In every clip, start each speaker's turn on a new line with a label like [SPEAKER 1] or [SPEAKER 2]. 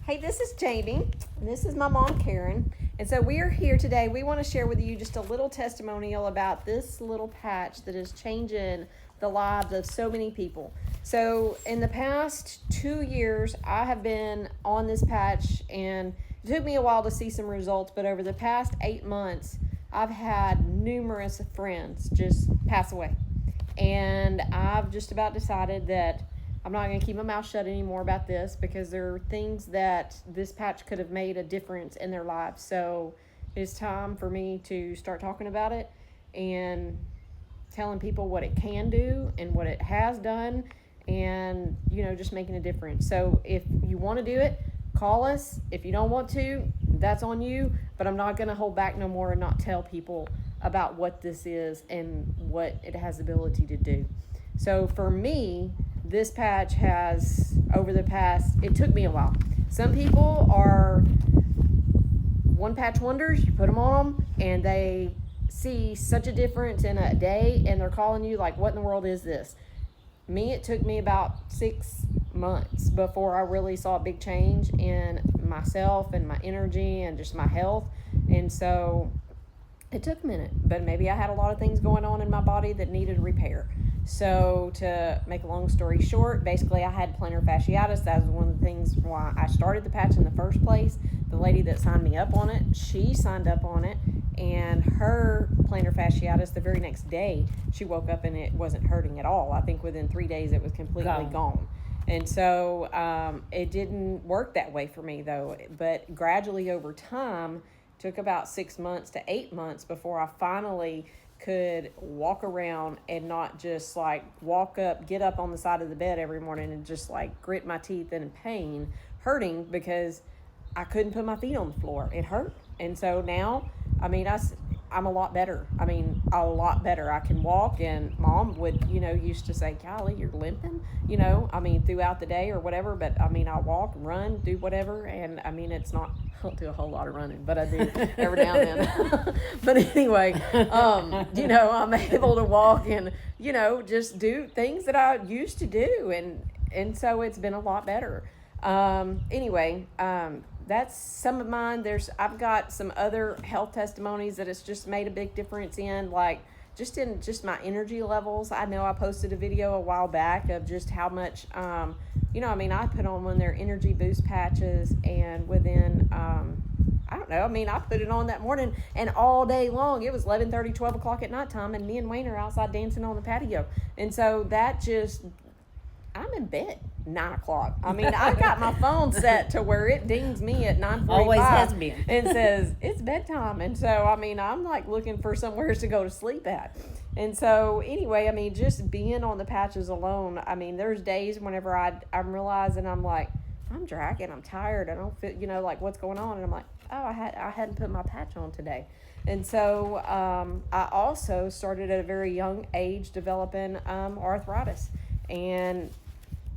[SPEAKER 1] Hey, this is Jamie, and this is my mom, Karen. And so we are here today. We want to share with you just a little testimonial about this little patch that is changing the lives of so many people. So in the past 2 years, I have been on this patch, and it took me a while to see some results, but over the past 8 months, I've had numerous friends just pass away. And I've just about decided that I'm not going to keep my mouth shut anymore about this because there are things that this patch could have made a difference in their lives. So it's time for me to start talking about it and telling people what it can do and what it has done and, just making a difference. So if you want to do it, call us. If you don't want to, that's on you. But I'm not going to hold back no more and not tell people about what this is and what it has the ability to do. So for me, this patch has, over the past, it took me a while. Some people are one patch wonders. You put them on them and they see such a difference in a day and they're calling you like, what in the world is this? Me, it took me about 6 months before I really saw a big change in myself and my energy and just my health. And so it took a minute, but maybe I had a lot of things going on in my body that needed repair. So to make a long story short, basically I had plantar fasciitis. That was one of the things why I started the patch in the first place. The lady that signed me up on it, she signed up on it, and her plantar fasciitis, the very next day, she woke up and it wasn't hurting at all. I think within 3 days it was completely gone. And so it didn't work that way for me though. But gradually over time, took about 6 months to 8 months before I finally could walk around and not just like get up on the side of the bed every morning and just like grit my teeth in pain, hurting because I couldn't put my feet on the floor. It hurt. And so now, I'm a lot better. A lot better. I can walk, and Mom would, used to say, golly, you're limping, throughout the day or whatever. But I walk, run, do whatever. And it's not, I don't do a whole lot of running, but I do every now and then. But anyway, I'm able to walk and, just do things that I used to do. And so it's been a lot better. That's some of mine. I've got some other health testimonies that it's just made a big difference in, like in my energy levels. I know I posted a video a while back of just how much, I put on one of their energy boost patches, and within, I put it on that morning, and all day long, it was 11:30, 12 o'clock at nighttime, and me and Wayne are outside dancing on the patio. And so I'm in bed 9 o'clock. I got my phone set to where it dings me at 9:45.
[SPEAKER 2] Always has been.
[SPEAKER 1] And says, it's bedtime. And so, I'm like looking for somewhere to go to sleep at. And so, anyway, just being on the patches alone, there's days whenever I'm realizing I'm like, I'm dragging, I'm tired, I don't feel, like what's going on. And I'm like, oh, I hadn't put my patch on today. And so, I also started at a very young age developing arthritis. And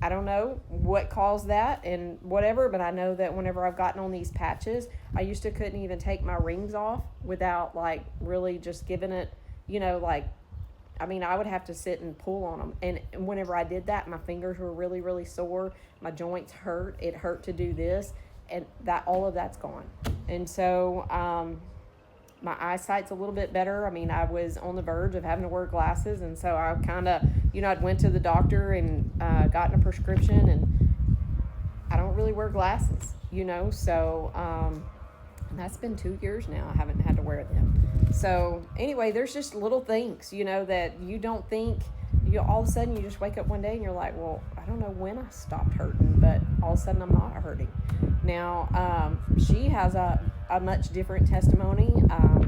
[SPEAKER 1] I don't know what caused that and whatever, but I know that whenever I've gotten on these patches, I used to couldn't even take my rings off without like really just giving it, I would have to sit and pull on them. And whenever I did that, my fingers were really, really sore. My joints hurt. It hurt to do this, and all of that's gone. And so, my eyesight's a little bit better. I was on the verge of having to wear glasses, and so I kind of, I'd went to the doctor and gotten a prescription, and I don't really wear glasses, so and that's been 2 years now. I haven't had to wear them. So anyway, there's just little things, that you don't think, all of a sudden you just wake up one day and you're like, well, I don't know when I stopped hurting, but all of a sudden I'm not hurting. Now, she has a much different testimony.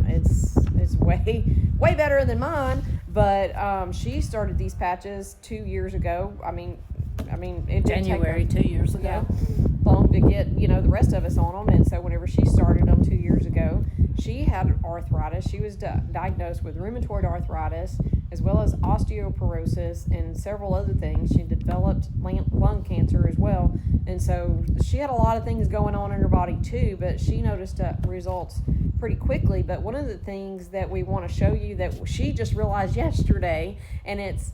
[SPEAKER 1] It's way better than mine, but she started these patches 2 years ago. It did
[SPEAKER 2] January 2 years ago.
[SPEAKER 1] Yeah, long to get, the rest of us on them. And so whenever she started them 2 years ago, she had arthritis. She was diagnosed with rheumatoid arthritis, as well as osteoporosis and several other things. She developed lung cancer as well. And so she had a lot of things going on in her body too, but she noticed results pretty quickly. But one of the things that we want to show you that she just realized yesterday, and it's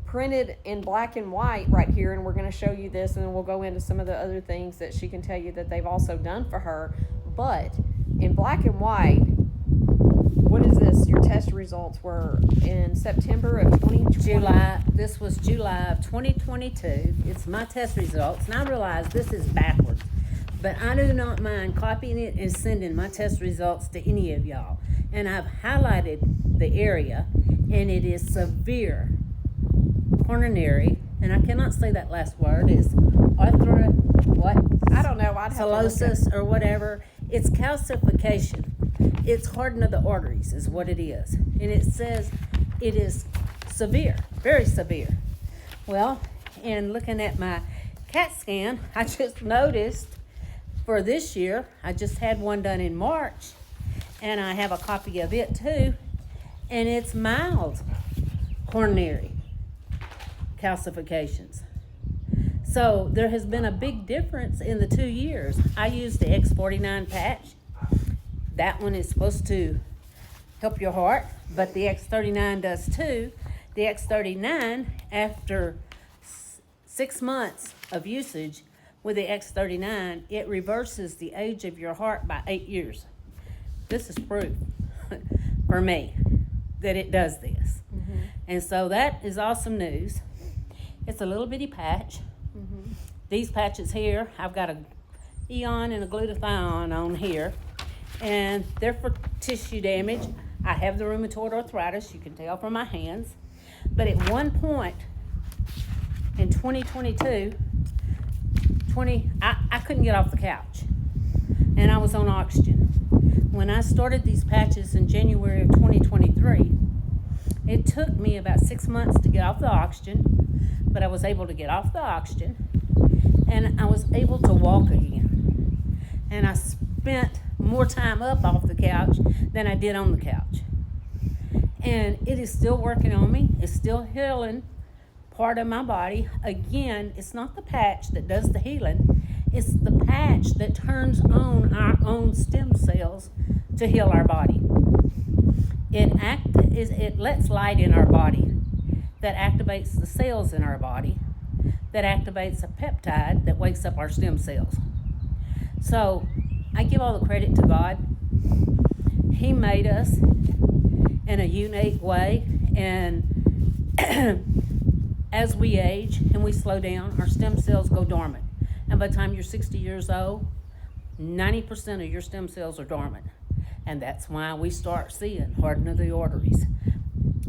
[SPEAKER 1] printed in black and white right here, and we're going to show you this, and then we'll go into some of the other things that she can tell you that they've also done for her. But in black and white, what is this? Your test results were in September of 2020.
[SPEAKER 2] This was July of 2022. It's my test results, and I realize this is backwards, but I do not mind copying it and sending my test results to any of y'all. And I've highlighted the area, and it is severe coronary, and I cannot say that last word, is what?
[SPEAKER 1] I don't know. I'd have to look at-
[SPEAKER 2] Cirrhosis or whatever. It's calcification. It's hardening of the arteries is what it is. And it says it is severe, very severe. Well, and looking at my CAT scan, I just noticed for this year, I just had one done in March, and I have a copy of it too, and it's mild coronary calcifications. So there has been a big difference in the 2 years. I used the X49 patch. That one is supposed to help your heart, but the X39 does too. The X39, after 6 months of usage with the X39, it reverses the age of your heart by 8 years. This is proof for me that it does this.
[SPEAKER 1] Mm-hmm.
[SPEAKER 2] And so that is awesome news. It's a little bitty patch.
[SPEAKER 1] Mm-hmm.
[SPEAKER 2] These patches here, I've got a Eon and a glutathione on here, and they're for tissue damage. I have the rheumatoid arthritis, you can tell from my hands. But at one point in 2022, I couldn't get off the couch, and I was on oxygen. When I started these patches in January of 2023, it took me about 6 months to get off the oxygen, but I was able to get off the oxygen, and I was able to walk again. And I spent more time up off the couch than I did on the couch. And it is still working on me. It's still healing part of my body. Again, it's not the patch that does the healing. It's the patch that turns on our own stem cells to heal our body. It lets light in our body that activates the cells in our body, that activates a peptide that wakes up our stem cells. So I give all the credit to God. He made us in a unique way, and as we age and we slow down, our stem cells go dormant. And by the time you're 60 years old, 90% of your stem cells are dormant. And that's why we start seeing hardening of the arteries,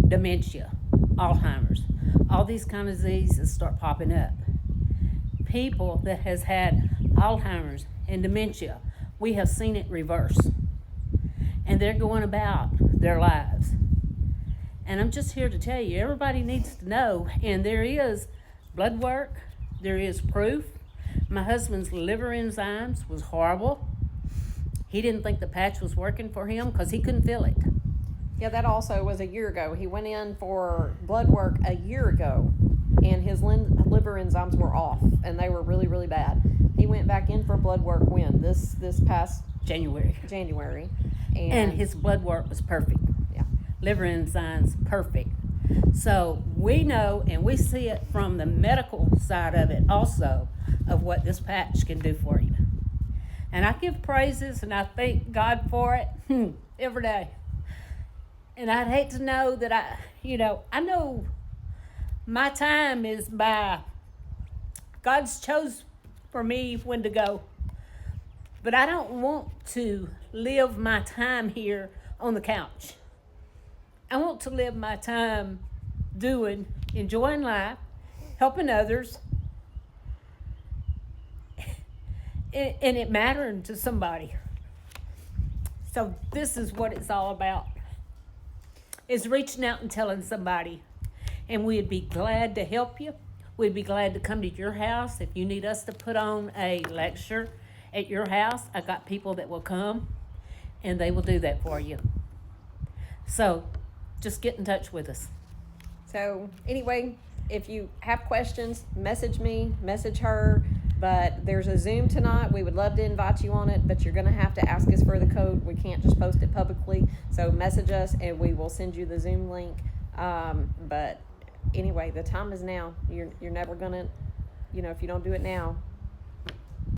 [SPEAKER 2] dementia, Alzheimer's, all these kind of diseases start popping up. People that has had Alzheimer's and dementia, we have seen it reverse. And they're going about their lives. And I'm just here to tell you, everybody needs to know, and there is blood work, there is proof. My husband's liver enzymes was horrible. He didn't think the patch was working for him because he couldn't feel it.
[SPEAKER 1] Yeah, that also was a year ago. He went in for blood work a year ago, and his liver enzymes were off, and they were really, really bad. He went back in for blood work when? This past
[SPEAKER 2] January. And his blood work was perfect.
[SPEAKER 1] Yeah.
[SPEAKER 2] Liver enzymes, perfect. So we know, and we see it from the medical side of it also, of what this patch can do for you. And I give praises and I thank God for it every day. And I'd hate to know that I know my time is by God's chose for me when to go. But I don't want to live my time here on the couch. I want to live my time enjoying life, helping others, and it mattering to somebody. So this is what it's all about, is reaching out and telling somebody. And we'd be glad to help you. We'd be glad to come to your house. If you need us to put on a lecture at your house, I got people that will come, and they will do that for you. So just get in touch with us.
[SPEAKER 1] So anyway, if you have questions, message me, message her. But there's a Zoom tonight. We would love to invite you on it, but you're going to have to ask us for the code. We can't just post it publicly. So message us, and we will send you the Zoom link. But anyway, the time is now. You're never gonna, if you don't do it now,